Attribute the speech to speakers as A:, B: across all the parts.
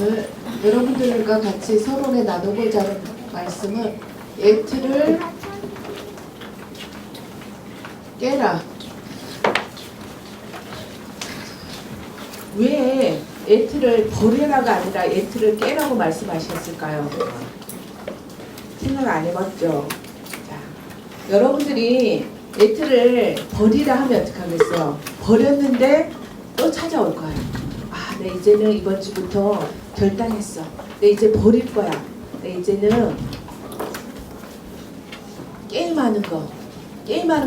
A: 오늘 여러분들과 같이 서론에 나누고자 하는 말씀은 애틀을 깨라. 왜 애틀을 버리라가 아니라 애틀을 깨라고 말씀하셨을까요? 생각 안 해봤죠? 자, 여러분들이 애틀을 버리라 하면 어떡하겠어요? 버렸는데 또 찾아올 거예요. 아, 내 이제는 이번 주부터 결단했어. 내 이제 버릴 거야. 내 이제는 게임하는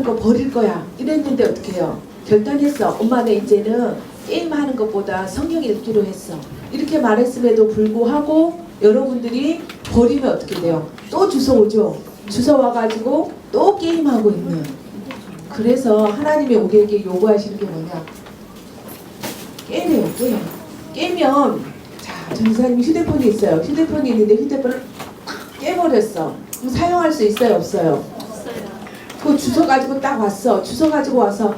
A: 거 버릴 거야. 이랬는데 어떻게 해요? 결단했어. 엄마 내 이제는 게임하는 것보다 성경 읽기로 했어. 이렇게 말했음에도 불구하고 여러분들이 버리면 어떻게 돼요? 또 주워오죠. 주워와가지고 또 게임하고 있는. 그래서 하나님이 우리에게 요구하시는 게 뭐냐? 깨래요. 깨면 자, 전사님 휴대폰이 있어요. 휴대폰이 있는데 휴대폰을 딱 깨버렸어. 그럼 사용할 수 있어요? 없어요? 그거 주워가지고 딱 왔어. 주워가지고 와서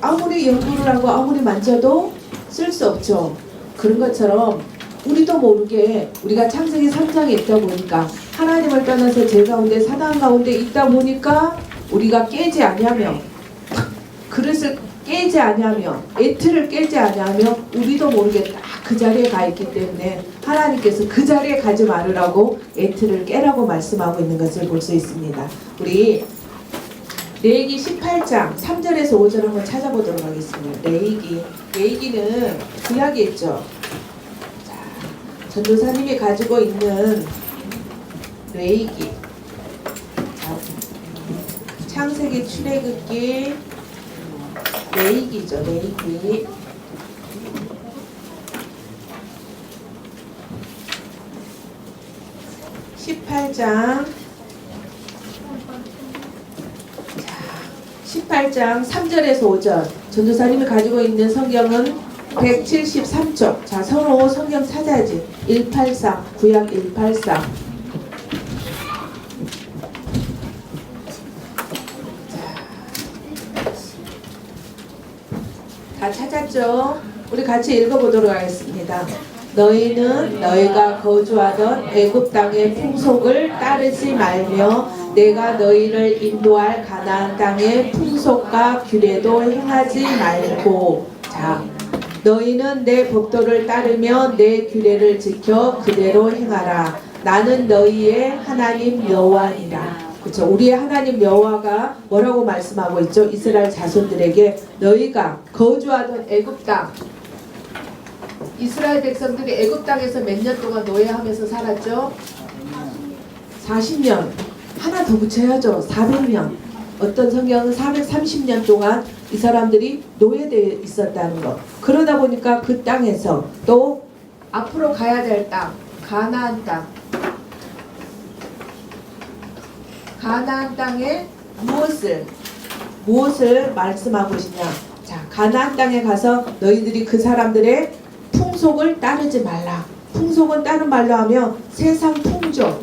A: 아무리 연구를 하고 아무리 만져도 쓸 수 없죠. 그런 것처럼 우리도 모르게 우리가 창세기 3장에 있다 보니까 하나님을 떠나서 죄 가운데 사단 가운데 있다 보니까 우리가 깨지 아니하며 그릇을 깨지 아니하며 애틀을 깨지 아니하며 우리도 모르게 딱 그 자리에 가 있기 때문에 하나님께서 그 자리에 가지 말으라고 애틀을 깨라고 말씀하고 있는 것을 볼 수 있습니다. 우리 레위기 18장 3절에서 5절 한번 찾아보도록 하겠습니다. 레위기는 구약에 있죠. 자, 전도사님이 가지고 있는 레위기, 창세기, 출애굽기, 레위기죠. 레위기 18장 3절에서 5절. 전도사님이 가지고 있는 성경은 173쪽. 자, 서로 성경 찾아야지. 184, 구약 184. 다 찾았죠? 우리 같이 읽어보도록 하겠습니다. 너희는 너희가 거주하던 애굽 땅의 풍속을 따르지 말며 내가 너희를 인도할 가나안 땅의 풍속과 규례도 행하지 말고. 자, 너희는 내 법도를 따르며 내 규례를 지켜 그대로 행하라. 나는 너희의 하나님 여호와니라. 그렇죠. 우리의 하나님 여호와가 뭐라고 말씀하고 있죠? 이스라엘 자손들에게 너희가 거주하던 애굽 땅, 이스라엘 백성들이 애굽 땅에서 몇 년 동안 노예하면서 살았죠? 40년. 하나 더 붙여야죠. 400년. 어떤 성경은 430년 동안 이 사람들이 노예되어 있었다는 것. 그러다 보니까 그 땅에서 또 앞으로 가야 될 땅, 가나안 땅. 가나안 땅에 무엇을 말씀하고 계시냐? 자, 가나안 땅에 가서 너희들이 그 사람들의 풍속을 따르지 말라. 풍속은 다른 말로 하면 세상 풍조.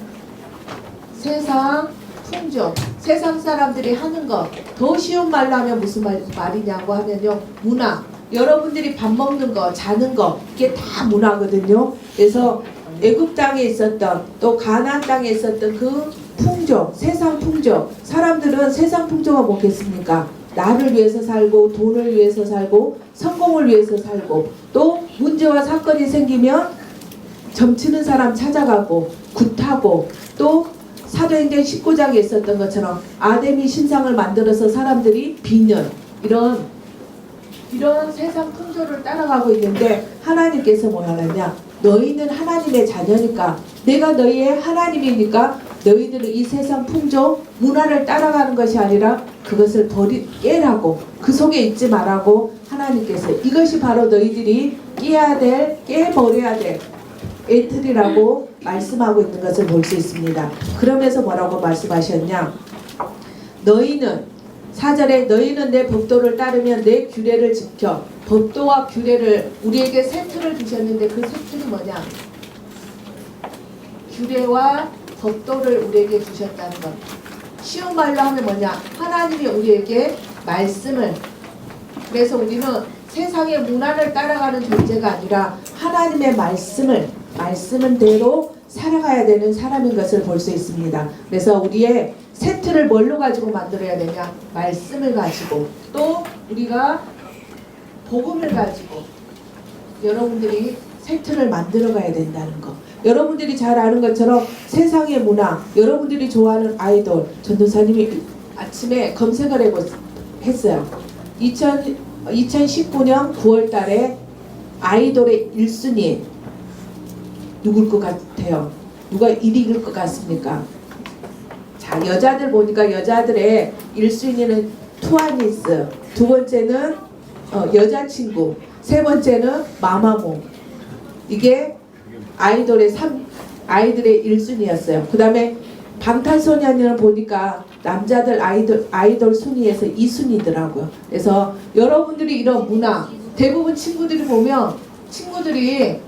A: 세상 사람들이 하는 것. 더 쉬운 말로 하면 무슨 말이냐고 하면요. 문화. 여러분들이 밥 먹는 거, 자는 거, 이게 다 문화거든요. 그래서 애굽 땅에 있었던 또 가나안 땅에 있었던 그 풍조, 세상 풍조. 사람들은 세상 풍조가 뭐겠습니까? 나를 위해서 살고 돈을 위해서 살고 성공을 위해서 살고 또 문제와 사건이 생기면 점치는 사람 찾아가고 굿하고 또 사도행전 19장에 있었던 것처럼 아데미 신상을 만들어서 사람들이 빚는 이런 세상 풍조를 따라가고 있는데 하나님께서 뭐 하느냐? 너희는 하나님의 자녀니까 내가 너희의 하나님이니까 너희들은 이 세상 풍조 문화를 따라가는 것이 아니라 그것을 깨라고 그 속에 있지 말라고 하나님께서 이것이 바로 너희들이 깨버려야 될 애틀이라고 말씀하고 있는 것을 볼 수 있습니다. 그러면서 뭐라고 말씀하셨냐? 너희는 4절에 너희는 내 법도를 따르면 내 규례를 지켜. 법도와 규례를 우리에게 세 틀을 주셨는데 그 세 틀이 뭐냐? 규례와 법도를 우리에게 주셨다는 것. 쉬운 말로 하면 뭐냐? 하나님이 우리에게 말씀을. 그래서 우리는 세상의 문화를 따라가는 존재가 아니라 하나님의 말씀은 대로 살아가야 되는 사람인 것을 볼 수 있습니다. 그래서 우리의 세트를 뭘로 가지고 만들어야 되냐? 말씀을 가지고, 또 우리가 복음을 가지고 여러분들이 세트를 만들어 가야 된다는 거. 여러분들이 잘 아는 것처럼 세상의 문화, 여러분들이 좋아하는 아이돌, 전도사님이 아침에 검색을 했어요. 2019년 9월 달에 아이돌의 1순위 누굴 것 같아요? 누가 1위일 것 같습니까? 자, 여자들 보니까 여자들의 1순위는 투아니스, 두 번째는 여자친구, 세 번째는 마마무. 이게 아이들의 1순위였어요. 그 다음에 방탄소년단을 보니까 남자들 아이돌 순위에서 2순위더라고요. 그래서 여러분들이 이런 문화, 대부분 친구들이 보면 친구들이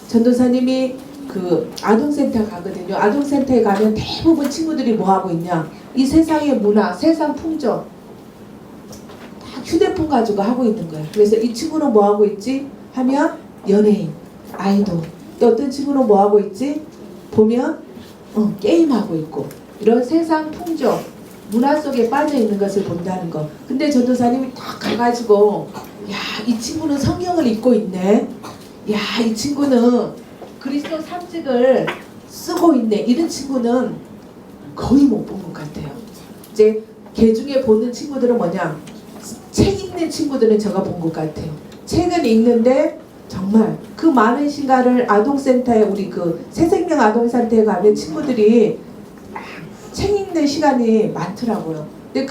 A: 전도사님이 그 아동센터 가거든요. 아동센터에 가면 대부분 친구들이 뭐 하고 있냐? 이 세상의 문화, 세상 풍경 다 휴대폰 가지고 하고 있는 거예요. 그래서 이 친구는 뭐 하고 있지? 하면 연예인, 아이돌. 또 어떤 친구는 뭐 하고 있지? 보면 게임하고 있고, 이런 세상 풍경, 문화 속에 빠져 있는 것을 본다는 거. 근데 전도사님이 딱 가가지고, 야, 이 친구는 성경을 읽고 있네. 야, 이 친구는 그리스도 삼직을 쓰고 있네. 이런 친구는 거의 못 본 것 같아요. 이제 개 중에 보는 친구들은 뭐냐? 책 읽는 친구들은 제가 본 것 같아요. 책은 읽는데 정말 그 많은 시간을 아동센터에, 우리 그 새생명 아동센터에 가면 친구들이 책 읽는 시간이 많더라고요. 근데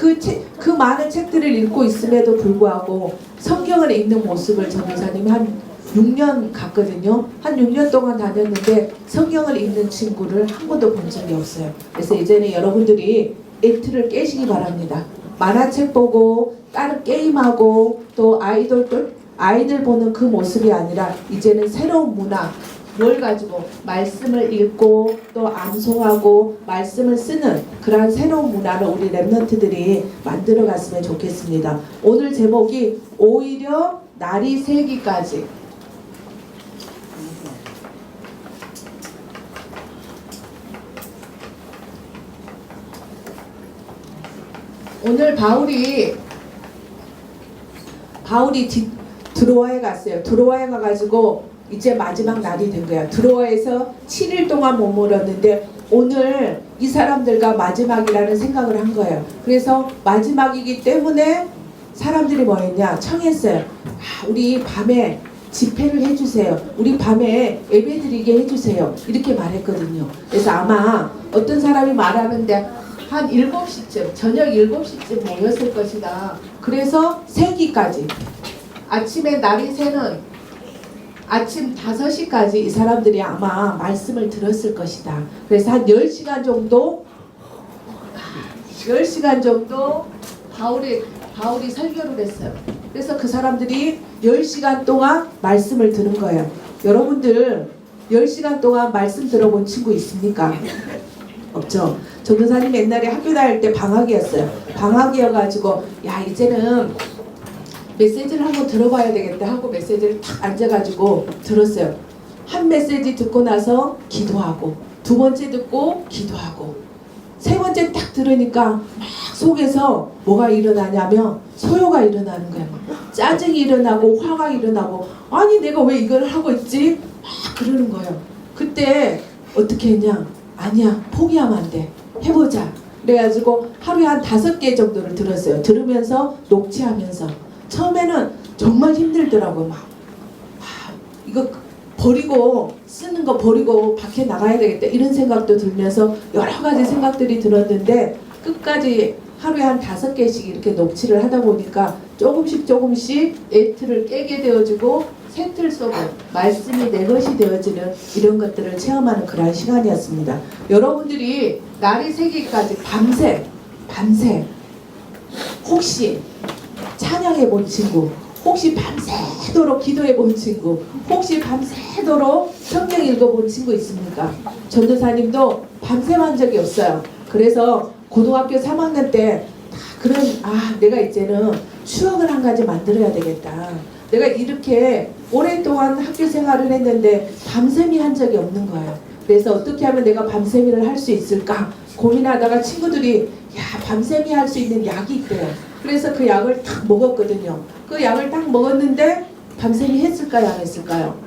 A: 그 많은 책들을 읽고 있음에도 불구하고 성경을 읽는 모습을 전도사님이 한 6년 갔거든요. 한 6년 동안 다녔는데 성경을 읽는 친구를 한 번도 본 적이 없어요. 그래서 이제는 여러분들이 액트를 깨시기 바랍니다. 만화책 보고 다른 게임하고 또 아이들 보는 그 모습이 아니라 이제는 새로운 문화, 뭘 가지고 말씀을 읽고 또 암송하고 말씀을 쓰는 그러한 새로운 문화를 우리 랩런트들이 만들어 갔으면 좋겠습니다. 오늘 제목이 오히려 날이 새기까지. 오늘 바울이 드로아에 갔어요. 드로아에 가가지고 이제 마지막 날이 된 거야. 드로아에서 7일 동안 머물렀는데 오늘 이 사람들과 마지막이라는 생각을 한 거예요. 그래서 마지막이기 때문에 사람들이 뭐 했냐? 청했어요. 우리 밤에 집회를 해주세요. 우리 밤에 예배드리게 해주세요. 이렇게 말했거든요. 그래서 아마 어떤 사람이 말하는데 한 7시쯤, 저녁 7시쯤 모였을 것이다. 그래서 새기까지, 아침에 날이 새는 아침 5시까지 이 사람들이 아마 말씀을 들었을 것이다. 그래서 한 10시간 정도 바울이 설교를 했어요. 그래서 그 사람들이 10시간 동안 말씀을 들은 거예요. 여러분들 10시간 동안 말씀 들어본 친구 있습니까? 없죠. 전도사님 옛날에 학교 다닐 때 방학이었어요. 방학이어가지고 야, 이제는 메시지를 한번 들어봐야 되겠다 하고 메시지를 탁 앉아가지고 들었어요. 한 메시지 듣고 나서 기도하고, 두 번째 듣고 기도하고, 세 번째 딱 들으니까 막 속에서 뭐가 일어나냐면 소요가 일어나는 거야. 짜증이 일어나고 화가 일어나고, 아니 내가 왜 이걸 하고 있지? 막 그러는 거예요. 그때 어떻게 했냐? 아니야, 포기하면 안 돼. 해보자. 그래가지고 하루에 한 5개 정도를 들었어요. 들으면서 녹취하면서. 처음에는 정말 힘들더라고요. 이거 버리고, 쓰는 거 버리고 밖에 나가야 되겠다 이런 생각도 들면서 여러 가지 생각들이 들었는데, 끝까지 하루에 한 5개씩 이렇게 녹취를 하다 보니까 조금씩 액트를 깨게 되어지고 새틀 속에 말씀이 내 것이 되어지는 이런 것들을 체험하는 그런 시간이었습니다. 여러분들이 날이 새기까지 밤새 혹시 찬양해 본 친구, 혹시 밤새도록 기도해 본 친구, 혹시 밤새도록 성경 읽어 본 친구 있습니까? 전도사님도 밤샘한 적이 없어요. 그래서 고등학교 3학년 때 내가 이제는 추억을 한 가지 만들어야 되겠다. 내가 이렇게 오랫동안 학교 생활을 했는데 밤샘이 한 적이 없는 거예요. 그래서 어떻게 하면 내가 밤샘이를 할 수 있을까 고민하다가 친구들이 야 밤샘이 할 수 있는 약이 있대요. 그래서 그 약을 딱 먹었거든요. 그 약을 딱 먹었는데 밤샘이 했을까요 안 했을까요?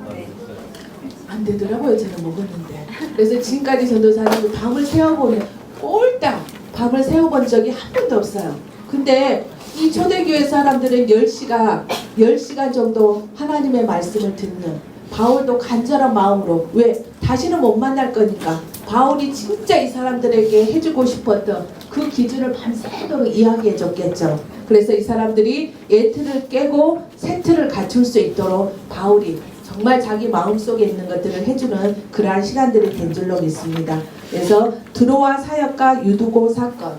A: 안 되더라고요. 저는 먹었는데. 그래서 지금까지 전도사님은 밤을 새워보면 꼴딱 밤을 새워본 적이 한 번도 없어요. 근데 이 초대교회 사람들은 10시간 정도 하나님의 말씀을 듣는, 바울도 간절한 마음으로, 왜? 다시는 못 만날 거니까 바울이 진짜 이 사람들에게 해주고 싶었던 그 기준을 밤새도록 이야기해 줬겠죠. 그래서 이 사람들이 예틀을 깨고 새틀을 갖출 수 있도록 바울이 정말 자기 마음속에 있는 것들을 해주는 그러한 시간들이 된 줄로 믿습니다. 그래서 드로아 사역과 유두고 사건,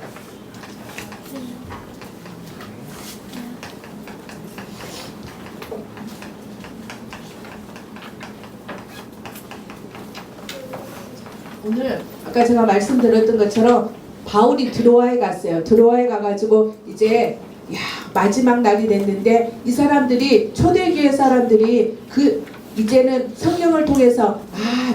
A: 오늘 아까 제가 말씀드렸던 것처럼 바울이 드로아에 갔어요. 드로아에 가가지고 이제 마지막 날이 됐는데 이 사람들이 초대교회 사람들이 이제는 성령을 통해서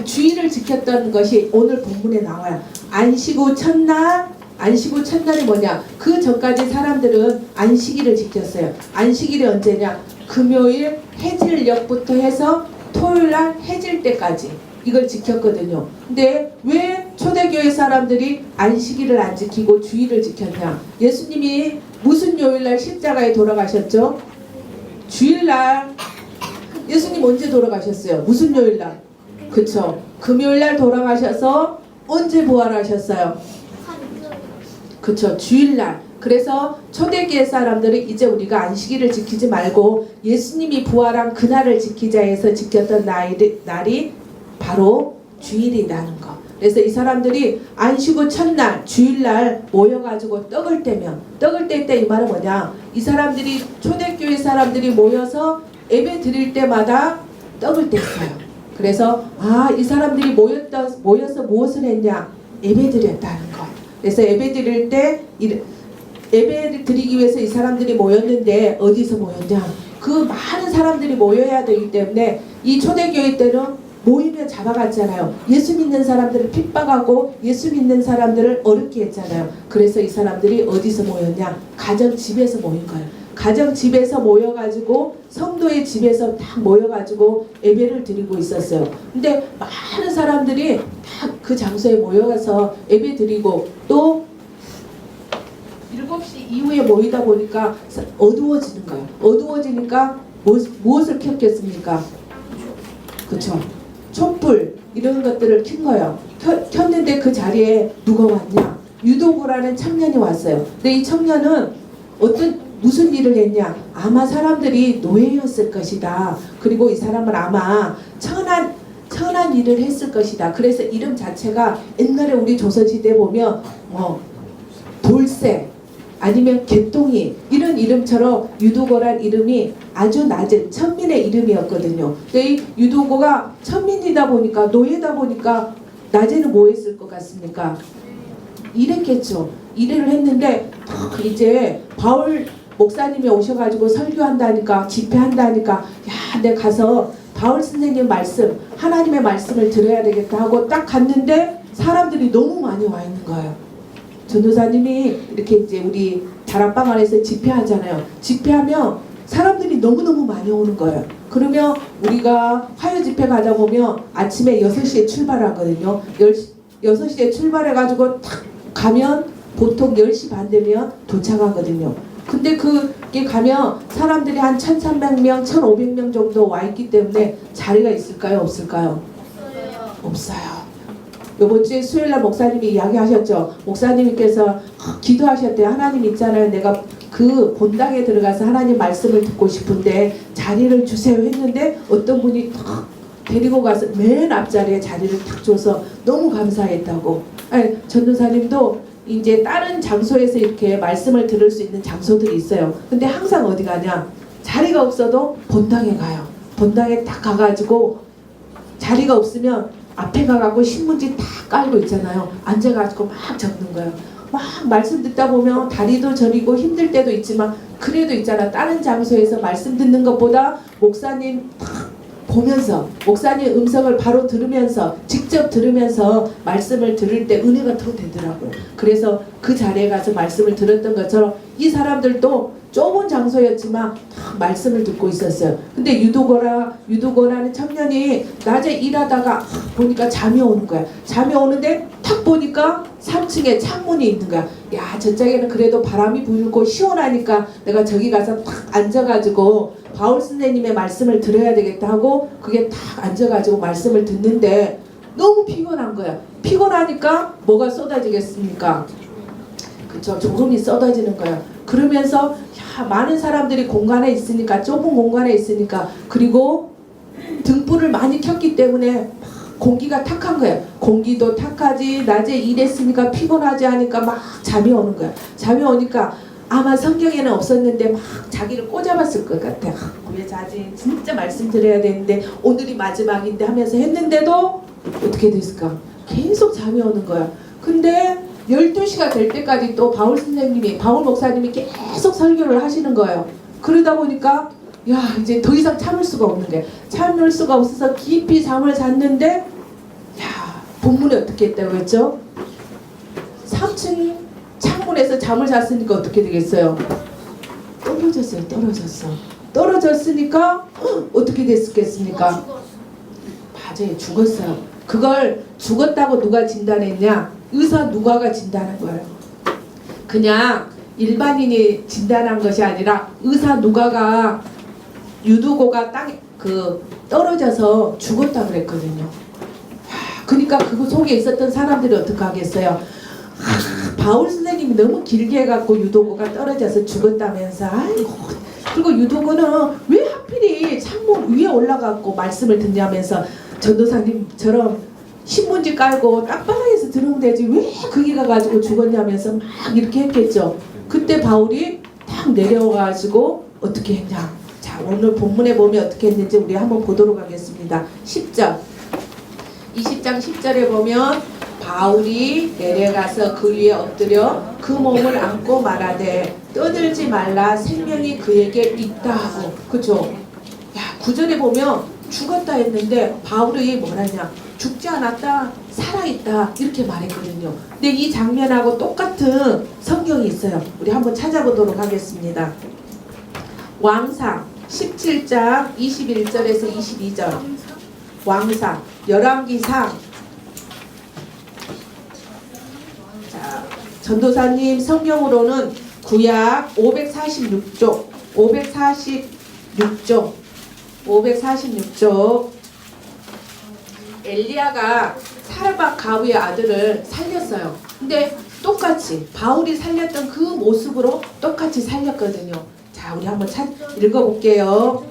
A: 주의를 지켰던 것이 오늘 본문에 나와요. 안식 후 첫날이 뭐냐? 그 전까지 사람들은 안식일을 지켰어요. 안식일이 언제냐? 금요일 해질녘부터 해서 토요일날 해질 때까지 이걸 지켰거든요. 근데 왜 초대교회 사람들이 안식일을 안 지키고 주일을 지켰냐? 예수님이 무슨 요일날 십자가에 돌아가셨죠? 주일날. 예수님 언제 돌아가셨어요? 무슨 요일날? 그쵸? 금요일날 돌아가셔서 언제 부활하셨어요? 그쵸? 주일날. 그래서 초대교회 사람들은 이제 우리가 안식일을 지키지 말고 예수님이 부활한 그날을 지키자 해서 지켰던 날이 바로 주일이라는 거. 그래서 이 사람들이 안식 후 첫날 주일날 모여가지고 떡을 떼면, 떡을 뗄 때 이 말은 뭐냐? 이 사람들이 초대교회 사람들이 모여서 예배 드릴 때마다 떡을 뗐어요. 그래서 이 사람들이 모여서 무엇을 했냐? 예배 드렸다는 거. 그래서 예배 드릴 때 예배를 드리기 위해서 이 사람들이 모였는데 어디서 모였냐? 그 많은 사람들이 모여야 되기 때문에 이 초대교회 때는 모이면 잡아갔잖아요. 예수 믿는 사람들을 핍박하고 예수 믿는 사람들을 어렵게 했잖아요. 그래서 이 사람들이 어디서 모였냐? 가정집에서 모인 거예요. 가정집에서 모여가지고 성도의 집에서 다 모여가지고 예배를 드리고 있었어요. 근데 많은 사람들이 다 그 장소에 모여가서 예배 드리고 또 7시 이후에 모이다 보니까 어두워지는 거예요. 어두워지니까 무엇을 켰겠습니까? 그쵸? 촛불 이런 것들을 킨 거예요. 켰는데 그 자리에 누가 왔냐? 유도고라는 청년이 왔어요. 근데 이 청년은 무슨 일을 했냐? 아마 사람들이 노예였을 것이다. 그리고 이 사람은 아마 천한 일을 했을 것이다. 그래서 이름 자체가 옛날에 우리 조선시대 보면 돌쇠 아니면 개똥이 이런 이름처럼 유도고란 이름이 아주 낮은 천민의 이름이었거든요. 근데 이 유도고가 천민이다 보니까 노예다 보니까 낮에는 뭐 했을 것 같습니까? 일했겠죠. 일을 했는데 이제 바울 목사님이 오셔가지고 설교한다니까 집회한다니까 내가 가서 바울 선생님 말씀 하나님의 말씀을 들어야 되겠다 하고 딱 갔는데 사람들이 너무 많이 와 있는 거예요. 전도사님이 이렇게 이제 우리 다락방 안에서 집회하잖아요. 집회하면 사람들이 너무너무 많이 오는 거예요. 그러면 우리가 화요 집회 가다 보면 아침에 6시에 출발하거든요. 6시에 출발해가지고 탁 가면 보통 10시 반 되면 도착하거든요. 근데 그게 가면 사람들이 한 1,300명, 1,500명 정도 와 있기 때문에 자리가 있을까요? 없을까요? 없어요. 요번 주에 수요일날 목사님이 이야기하셨죠. 목사님께서 기도하셨대요. 하나님 있잖아요. 내가 그 본당에 들어가서 하나님 말씀을 듣고 싶은데 자리를 주세요 했는데 어떤 분이 탁 데리고 가서 맨 앞자리에 자리를 탁 줘서 너무 감사했다고. 전도사님도 이제 다른 장소에서 이렇게 말씀을 들을 수 있는 장소들이 있어요. 근데 항상 어디 가냐? 자리가 없어도 본당에 가요. 본당에 딱 가가지고 자리가 없으면 앞에 가가지고 신문지 다 깔고 있잖아요. 앉아가지고 막 적는 거예요. 막 말씀 듣다 보면 다리도 저리고 힘들 때도 있지만 그래도 있잖아. 다른 장소에서 말씀 듣는 것보다 목사님 탁 보면서 목사님 음성을 바로 들으면서 직접 들으면서 말씀을 들을 때 은혜가 더 되더라고요. 그래서 그 자리에 가서 말씀을 들었던 것처럼 이 사람들도 좁은 장소였지만 다 말씀을 듣고 있었어요. 근데 유도거라는 청년이 낮에 일하다가 보니까 잠이 오는 거야. 잠이 오는데 탁 보니까 3층에 창문이 있는 거야. 야, 저쪽에는 그래도 바람이 불고 시원하니까 내가 저기 가서 탁 앉아가지고 바울 선생님의 말씀을 들어야 되겠다 하고 그게 탁 앉아가지고 말씀을 듣는데 너무 피곤한 거야. 피곤하니까 뭐가 쏟아지겠습니까? 그쵸, 조금이 쏟아지는 거야. 그러면서 야, 많은 사람들이 공간에 있으니까, 좁은 공간에 있으니까, 그리고 등불을 많이 켰기 때문에 공기가 탁한 거야. 공기도 탁하지. 낮에 일했으니까 피곤하지 하니까 막 잠이 오는 거야. 잠이 오니까 아마 성경에는 없었는데 막 자기를 꼬잡았을 것 같아. 왜 자지? 진짜 말씀 드려야 되는데 오늘이 마지막인데 하면서 했는데도 어떻게 됐을까? 계속 잠이 오는 거야. 근데 12시가 될 때까지 또 바울 목사님이 계속 설교를 하시는 거예요. 그러다 보니까 야, 이제 더 이상 참을 수가 없는 거야. 참을 수가 없어서 깊이 잠을 잤는데 야, 본문에 어떻게 했다고 했죠? 3층 창문에서 잠을 잤으니까 어떻게 되겠어요? 떨어졌으니까 어떻게 됐겠습니까? 맞아요, 죽었어요. 그걸 죽었다고 누가 진단했냐? 의사 누가가 진단한 거예요. 그냥 일반인이 진단한 것이 아니라 의사 누가가 유두고가 땅에 떨어져서 죽었다 그랬거든요. 그러니까 그 속에 있었던 사람들이 어떻게 하겠어요? 바울 선생님이 너무 길게 해갖고 유도고가 떨어져서 죽었다면서. 아이고. 그리고 유도고는 왜 하필이 창문 위에 올라가고 말씀을 듣냐면서 전도사님처럼 신문지 깔고 땅바닥에서 들으면 되지 왜 거기 가가지고 죽었냐면서 막 이렇게 했겠죠. 그때 바울이 딱 내려와가지고 어떻게 했냐. 자, 오늘 본문에 보면 어떻게 했는지 우리 한번 보도록 하겠습니다. 10절 20장 10절에 보면 바울이 내려가서 그 위에 엎드려 그 몸을 안고 말하되 떠들지 말라 생명이 그에게 있다 하고. 그죠? 야, 9절에 보면 죽었다 했는데 바울이 뭐라냐, 죽지 않았다, 살아있다 이렇게 말했거든요. 근데 이 장면하고 똑같은 성경이 있어요. 우리 한번 찾아보도록 하겠습니다. 왕상 17장 21절에서 22절. 왕상 열왕기상. 자, 전도사님 성경으로는 구약 546쪽 546쪽 엘리야가 사르밧 가브의 아들을 살렸어요. 근데 똑같이 바울이 살렸던 그 모습으로 똑같이 살렸거든요. 자, 우리 한번 읽어볼게요.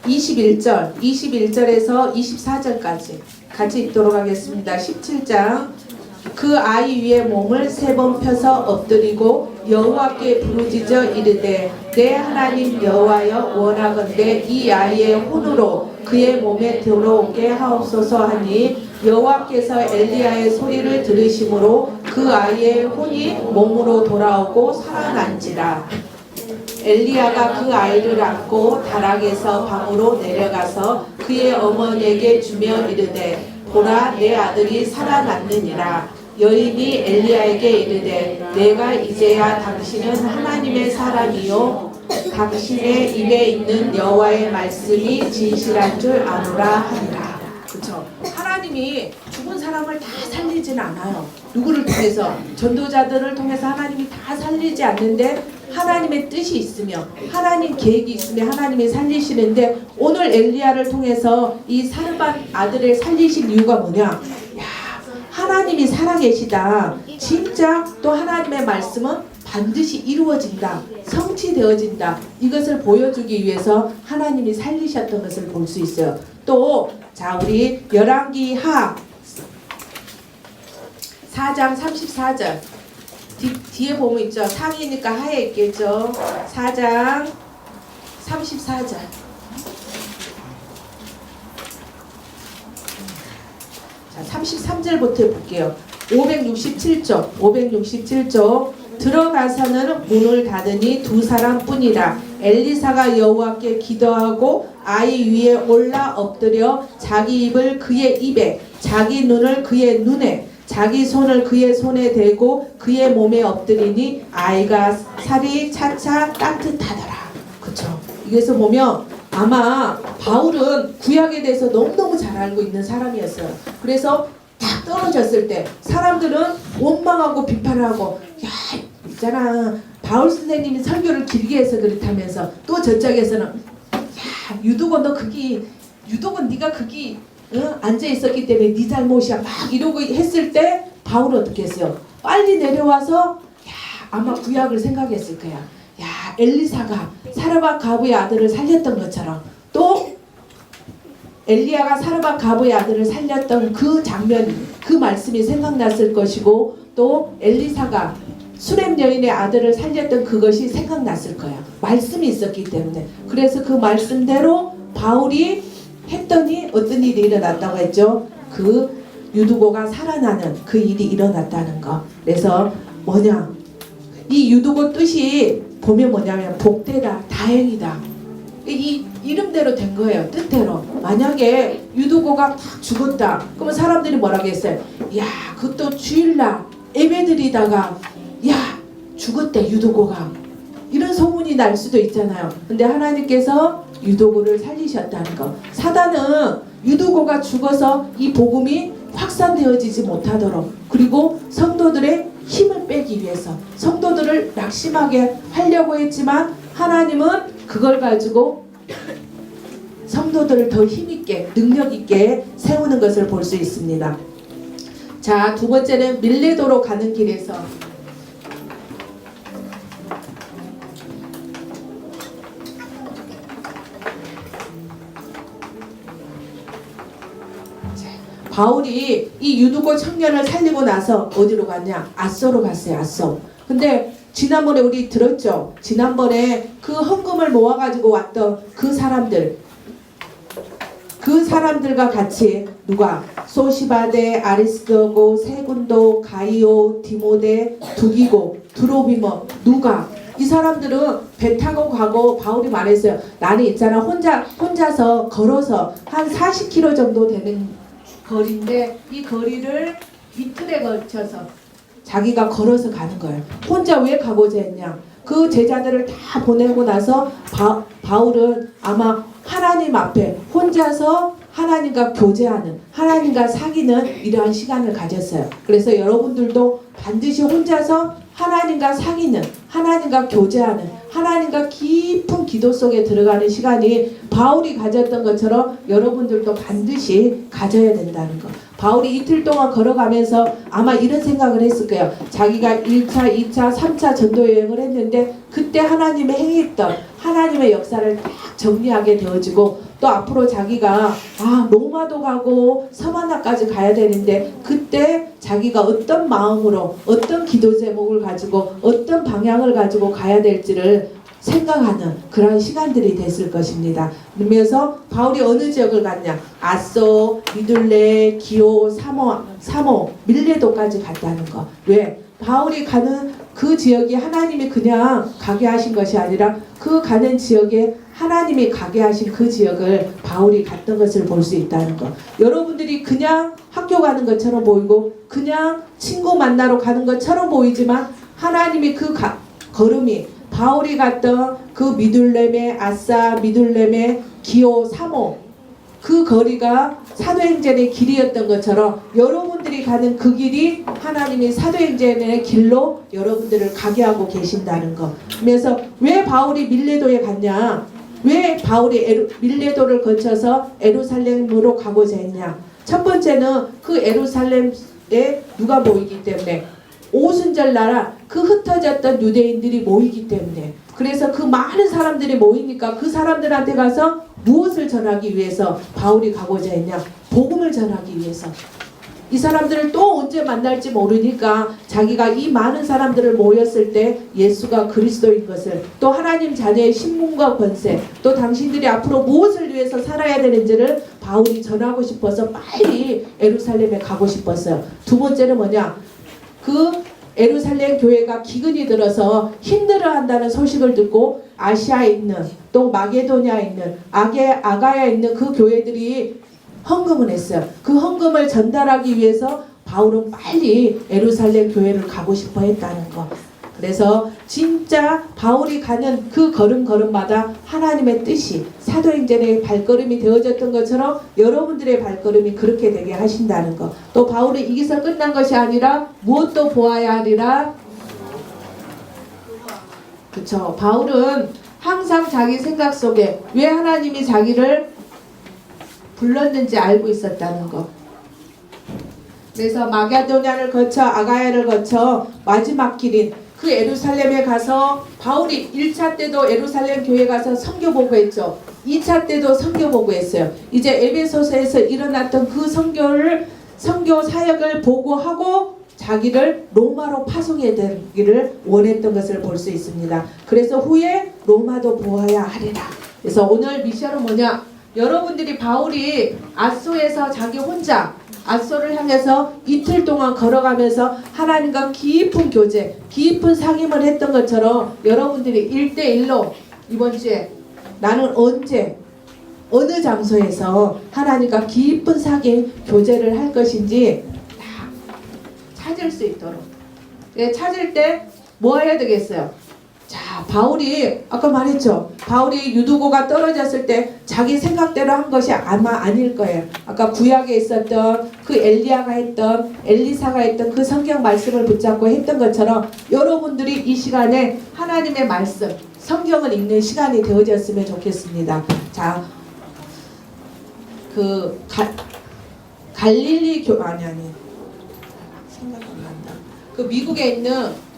A: 21절에서 24절까지 같이 읽도록 하겠습니다. 17장. 그 아이 위에 몸을 3번 펴서 엎드리고 여호와께 부르짖어 이르되 내 하나님 여호와여 원하건대 이 아이의 혼으로 그의 몸에 들어오게 하옵소서 하니 여호와께서 엘리야의 소리를 들으심으로 그 아이의 혼이 몸으로 돌아오고 살아난지라. 엘리야가 그 아이를 안고 다락에서 방으로 내려가서 그의 어머니에게 주며 이르되 보라 내 아들이 살아났느니라. 여인이 엘리야에게 이르되 내가 이제야 당신은 하나님의 사람이요 당신의 입에 있는 여호와의 말씀이 진실한 줄 아노라 하니라. 그렇죠. 하나님이 죽은 사람을 다 살리지는 않아요. 누구를 통해서? 전도자들을 통해서 하나님이 다 살리지 않는데 하나님의 뜻이 있으며 하나님 계획이 있으면 하나님이 살리시는데 오늘 엘리야를 통해서 이 사르밧 아들을 살리신 이유가 뭐냐? 야, 하나님이 살아계시다. 진짜 또 하나님의 말씀은 반드시 이루어진다. 성취되어진다. 이것을 보여주기 위해서 하나님이 살리셨던 것을 볼 수 있어요. 또 자, 우리 열왕기하 4장 34절 뒤에 보면 있죠. 상이니까 하에 있겠죠. 4장 34절. 자, 33절부터 볼게요. 567쪽 들어가서는 문을 닫으니 2 사람뿐이라. 엘리사가 여호와께 기도하고 아이 위에 올라 엎드려 자기 입을 그의 입에 자기 눈을 그의 눈에 자기 손을 그의 손에 대고 그의 몸에 엎드리니 아이가 살이 차차 따뜻하더라. 그쵸? 여기서 보면 아마 바울은 구약에 대해서 너무너무 잘 알고 있는 사람이었어요. 그래서 딱 떨어졌을 때 사람들은 원망하고 비판하고 야 있잖아 바울 선생님이 설교를 길게 해서 그렇다면서 또 저쪽에서는 야 유독은 너 그기 유독은 네가 그기 앉아 있었기 때문에 네 잘못이야 막 이러고 했을 때 바울은 어떻게 했어요? 빨리 내려와서 야 아마 구약을 생각했을 거야. 야 엘리사가 사르밧 가부의 아들을 살렸던 것처럼 또 엘리야가 사르밧 가부의 아들을 살렸던 그 장면 그 말씀이 생각났을 것이고 또 엘리사가 수렘 여인의 아들을 살렸던 그것이 생각났을 거야. 말씀이 있었기 때문에. 그래서 그 말씀대로 바울이 했더니 어떤 일이 일어났다고 했죠? 그 유두고가 살아나는 그 일이 일어났다는 거. 그래서 뭐냐? 이 유두고 뜻이 보면 뭐냐면 복되다, 다행이다. 이 이름대로 된 거예요. 뜻대로. 만약에 유두고가 딱 죽었다. 그러면 사람들이 뭐라고 했어요? 야, 그것도 주일날 예배드리다가 야, 죽었대 유두고가. 이런 소문이 날 수도 있잖아요. 근데 하나님께서 유두고를 살리셨다는 거. 사단은 유두고가 죽어서 이 복음이 확산되어지지 못하도록 그리고 성도들의 힘을 빼기 위해서 성도들을 낙심하게 하려고 했지만 하나님은 그걸 가지고 성도들을 더 힘있게 능력있게 세우는 것을 볼 수 있습니다. 자, 두 번째는 밀레도로 가는 길에서 바울이 이 유두고 청년을 살리고 나서 어디로 갔냐? 아소로 갔어요. 아소. 근데 지난번에 우리 들었죠? 지난번에 그 헌금을 모아가지고 왔던 그 사람들과 같이 누가? 소시바데, 아리스도고, 세군도, 가이오, 디모데, 두기고, 드로비머 누가? 이 사람들은 배 타고 가고 바울이 말했어요. 나는 있잖아 혼자서 걸어서 한 40km 정도 되는 거리인데 이 거리를 이틀에 걸쳐서 자기가 걸어서 가는 거예요. 혼자 왜 가고자 했냐? 그 제자들을 다 보내고 나서 바울은 아마 하나님 앞에 혼자서 하나님과 교제하는 하나님과 사귀는 이러한 시간을 가졌어요. 그래서 여러분들도 반드시 혼자서 하나님과 사귀는 하나님과 교제하는 하나님과 깊은 기도 속에 들어가는 시간이 바울이 가졌던 것처럼 여러분들도 반드시 가져야 된다는 거. 바울이 이틀 동안 걸어가면서 아마 이런 생각을 했을 거예요. 자기가 1차, 2차, 3차 전도여행을 했는데 그때 하나님의 행했던 하나님의 역사를 딱 정리하게 되어지고 또 앞으로 자기가 로마도 가고 서바나까지 가야 되는데 그때 자기가 어떤 마음으로 어떤 기도 제목을 가지고 어떤 방향을 가지고 가야 될지를 생각하는 그런 시간들이 됐을 것입니다. 그러면서 바울이 어느 지역을 갔냐? 아소, 미둘레, 기오, 사모, 밀레도까지 갔다는 거. 왜? 바울이 가는 그 지역이 하나님이 그냥 가게 하신 것이 아니라 그 가는 지역에 하나님이 가게 하신 그 지역을 바울이 갔던 것을 볼 수 있다는 거. 여러분들이 그냥 학교 가는 것처럼 보이고 그냥 친구 만나러 가는 것처럼 보이지만 하나님이 그 걸음이 바울이 갔던 그 미둘레메, 아싸, 미둘레메, 기오, 사모 그 거리가 사도행전의 길이었던 것처럼 여러분들이 가는 그 길이 하나님이 사도행전의 길로 여러분들을 가게 하고 계신다는 거. 그래서 왜 바울이 밀레도에 갔냐? 왜 바울이 밀레도를 거쳐서 에루살렘으로 가고자 했냐? 첫 번째는 그 에루살렘에 누가 모이기 때문에 오순절 나라 그 흩어졌던 유대인들이 모이기 때문에 그래서 그 많은 사람들이 모이니까 그 사람들한테 가서 무엇을 전하기 위해서 바울이 가고자 했냐? 복음을 전하기 위해서. 이 사람들을 또 언제 만날지 모르니까 자기가 이 많은 사람들을 모였을 때 예수가 그리스도인 것을 또 하나님 자녀의 신분과 권세 또 당신들이 앞으로 무엇을 위해서 살아야 되는지를 바울이 전하고 싶어서 빨리 예루살렘에 가고 싶었어요. 두 번째는 뭐냐? 그 예루살렘 교회가 기근이 들어서 힘들어한다는 소식을 듣고 아시아에 있는 또 마게도냐에 있는 아가야에 있는 그 교회들이 헌금을 했어요. 그 헌금을 전달하기 위해서 바울은 빨리 예루살렘 교회를 가고 싶어 했다는 거. 그래서 진짜 바울이 가는 그 걸음걸음마다 하나님의 뜻이 사도행전의 발걸음이 되어졌던 것처럼 여러분들의 발걸음이 그렇게 되게 하신다는 거. 또 바울은 이기서 끝난 것이 아니라 무엇도 보아야 하리라. 그쵸. 바울은 항상 자기 생각 속에 왜 하나님이 자기를 불렀는지 알고 있었다는 거. 그래서 마게도냐를 거쳐 아가야를 거쳐 마지막 길인 그 예루살렘에 가서 바울이 1차 때도 예루살렘 교회 가서 선교 보고했죠. 2차 때도 선교 보고했어요. 이제 에베소서에서 일어났던 그 선교 사역을 보고하고 자기를 로마로 파송해야 되기를 원했던 것을 볼 수 있습니다. 그래서 후에 로마도 보아야 하리라. 그래서 오늘 미션은 뭐냐? 여러분들이 바울이 아소에서 자기 혼자 아소를 향해서 이틀 동안 걸어가면서 하나님과 깊은 교제, 깊은 상임을 했던 것처럼 여러분들이 1대1로 이번 주에 나는 언제 어느 장소에서 하나님과 깊은 상임 교제를 할 것인지 다 찾을 수 있도록. 찾을 때 뭐 해야 되겠어요? 자, 바울이 아까 말했죠. 바울이 유두고가 떨어졌을 때 자기 생각대로 한 것이 아마 아닐 거예요. 아까 구약에 있었던 그 엘리야가 했던 엘리사가 했던 그 성경 말씀을 붙잡고 했던 것처럼 여러분들이 이 시간에 하나님의 말씀 성경을 읽는 시간이 되어졌으면 좋겠습니다. 자, 그 갈릴리 아니 생각 안 난다. 그 미국에 있는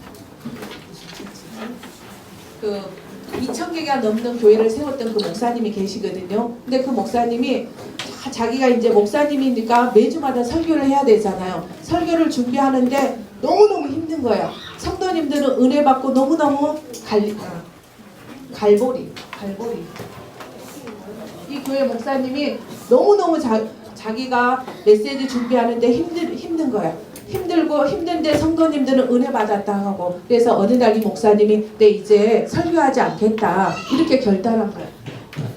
A: 그 2,000개가 넘는 교회를 세웠던 그 목사님이 계시거든요. 근데 그 목사님이 자기가 이제 목사님이니까 매주마다 설교를 해야 되잖아요. 설교를 준비하는데 너무너무 힘든 거예요. 성도님들은 은혜 받고 너무너무 갈보리 이 교회 목사님이 너무너무 자기가 메시지 준비하는데 힘든 거예요. 힘들고 힘든데 성도님들은 은혜 받았다 하고, 그래서 어느 날 이 목사님이 내 이제 설교하지 않겠다 이렇게 결단한 거예요.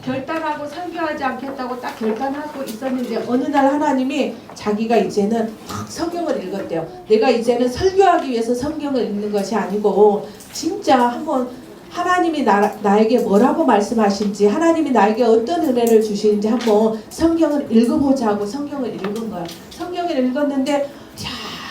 A: 결단하고 설교하지 않겠다고 딱 결단하고 있었는데 어느 날 하나님이 자기가 이제는 막 성경을 읽었대요. 내가 이제는 설교하기 위해서 성경을 읽는 것이 아니고 진짜 한번 하나님이 나에게 뭐라고 말씀하신지, 하나님이 나에게 어떤 은혜를 주시는지 한번 성경을 읽어보자 하고 성경을 읽은 거예요. 성경을 읽었는데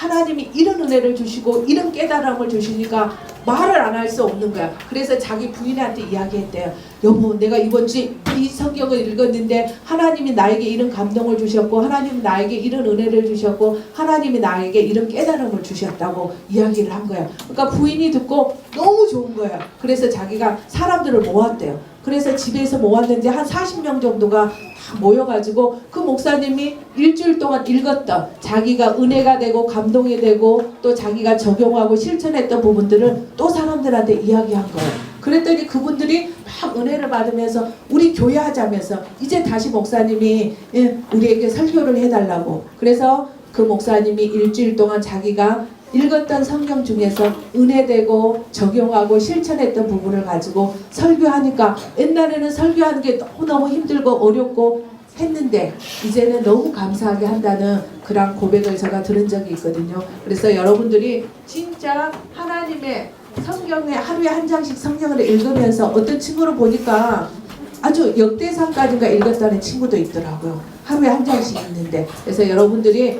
A: 하나님이 이런 은혜를 주시고 이런 깨달음을 주시니까 말을 안 할 수 없는 거야. 그래서 자기 부인한테 이야기했대요. 여보, 내가 이번 주에 이 성경을 읽었는데 하나님이 나에게 이런 감동을 주셨고 하나님이 나에게 이런 은혜를 주셨고 하나님이 나에게 이런 깨달음을 주셨다고 이야기를 한 거야. 그러니까 부인이 듣고 너무 좋은 거야. 그래서 자기가 사람들을 모았대요. 그래서 집에서 모았는데 한 40명 정도가 다 모여가지고 그 목사님이 일주일 동안 읽었던 자기가 은혜가 되고 감동이 되고 또 자기가 적용하고 실천했던 부분들을 또 사람들한테 이야기한 거예요. 그랬더니 그분들이 막 은혜를 받으면서 우리 교회하자면서 이제 다시 목사님이 우리에게 설교를 해달라고. 그래서 그 목사님이 일주일 동안 자기가 읽었던 성경 중에서 은혜되고 적용하고 실천했던 부분을 가지고 설교하니까 옛날에는 설교하는 게 너무너무 힘들고 어렵고 했는데 이제는 너무 감사하게 한다는 그런 고백을 제가 들은 적이 있거든요. 그래서 여러분들이 진짜 하나님의 성경에 하루에 한 장씩 성경을 읽으면서 어떤 친구를 보니까 아주 역대상까지가 읽었다는 친구도 있더라고요. 하루에 한 장씩 읽는데. 그래서 여러분들이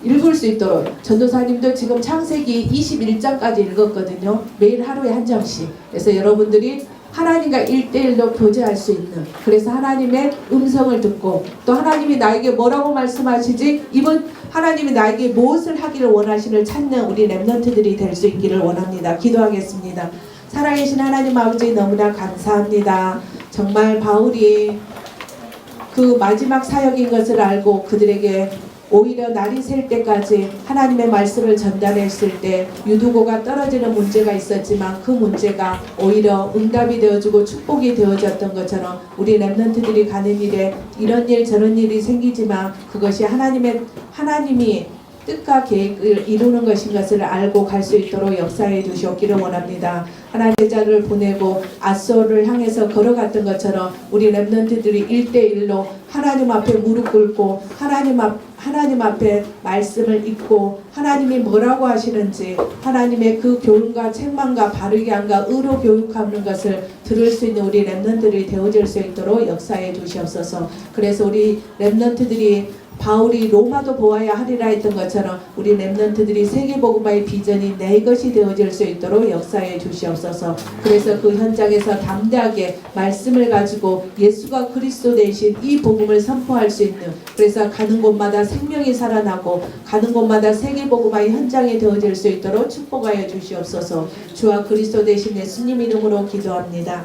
A: 읽을 수 있도록, 전도사님도 지금 창세기 21장까지 읽었거든요. 매일 하루에 한 장씩. 그래서 여러분들이 하나님과 1대1로 교제할 수 있는, 그래서 하나님의 음성을 듣고 또 하나님이 나에게 뭐라고 말씀하시지, 이번 하나님이 나에게 무엇을 하기를 원하시를 찾는 우리 렘넌트들이 될 수 있기를 원합니다. 기도하겠습니다. 살아계신 하나님 아버지, 너무나 감사합니다. 정말 바울이 그 마지막 사역인 것을 알고 그들에게 오히려 날이 셀 때까지 하나님의 말씀을 전달했을 때 유두고가 떨어지는 문제가 있었지만 그 문제가 오히려 응답이 되어주고 축복이 되어졌던 것처럼 우리 렘넌트들이 가는 일에 이런 일 저런 일이 생기지만 그것이 하나님이 뜻과 계획을 이루는 것인 것을 알고 갈 수 있도록 역사해 주시옵기를 원합니다. 하나님의 자를 보내고 앗소를 향해서 걸어갔던 것처럼 우리 렘넌트들이 1대1로 하나님 앞에 무릎 꿇고 하나님 앞에 말씀을 읽고 하나님이 뭐라고 하시는지 하나님의 그 교훈과 책망과 바르게 함과 의로 교육하는 것을 들을 수 있는 우리 렘넌트들이 되어질 수 있도록 역사해 주시옵소서. 그래서 우리 렘넌트들이 바울이 로마도 보아야 하리라 했던 것처럼 우리 렘넌트들이 세계복음화의 비전이 내 것이 되어질 수 있도록 역사해 주시옵소서. 그래서 그 현장에서 담대하게 말씀을 가지고 예수가 그리스도 되신 이 복음을 선포할 수 있는, 그래서 가는 곳마다 생명이 살아나고 가는 곳마다 세계복음화의 현장이 되어질 수 있도록 축복하여 주시옵소서. 주와 그리스도 되신 예수님 이름으로 기도합니다.